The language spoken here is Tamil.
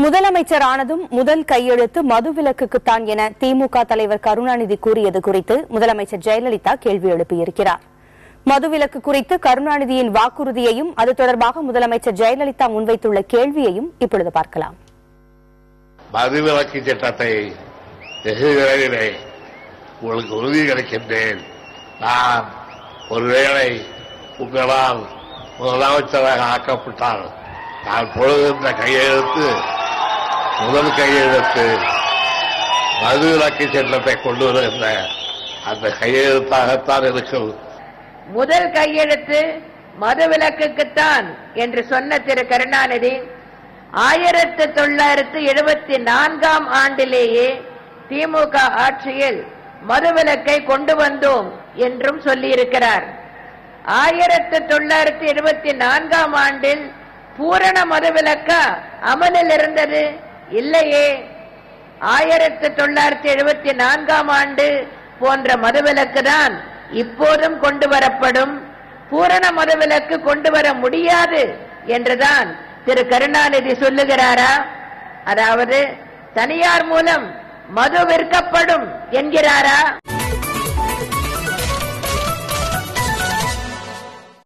முதலமைச்சர் ஆனதும் முதல் கையெழுத்து மதுவிலக்குக்குத்தான் என திமுக தலைவர் கருணாநிதி கூறியது குறித்து முதலமைச்சர் ஜெயலலிதா கேள்வி எழுப்பியிருக்கிறார். மதுவிலக்கு குறித்து கருணாநிதியின் வாக்குறுதியையும் அது தொடர்பாக முதலமைச்சர் ஜெயலலிதா முன்வைத்துள்ள கேள்வியையும் இப்பொழுது பார்க்கலாம். மதுவிலக்கு சட்டத்தை வெகு விரைவிலே உங்களுக்கு உறுதி கிடைக்கின்றேன். நான் ஒருவேளை உங்களால் முதலமைச்சராக ஆக்கப்பட்டால் நான் பொழுதுகின்ற கையெழுத்து முதல் கையெழுத்து மதுவிலக்கு சட்டத்தை கொண்டு வருகின்ற அந்த கையெழுத்தாகத்தான் இருக்கும். முதல் கையெழுத்து மதுவிலக்குக்குத்தான் என்று சொன்ன திரு கருணாநிதி 1974 ஆண்டிலேயே திமுக ஆட்சியில் மதுவிலக்கை கொண்டு வந்தோம் என்றும் சொல்லியிருக்கிறார். 1974 ஆண்டில் பூரண மதுவிலக்கா அமலில் இருந்தது? இல்லையே. 1974 ஆண்டு போன்ற மதுவிலக்கு தான் இப்போதும் கொண்டு வரப்படும். பூரண மதுவிலக்கு கொண்டு வர முடியாது என்றுதான் திரு கருணாநிதி சொல்லுகிறாரா? அதாவது தனியார் மூலம் மது விற்கப்படும் என்கிறாரா?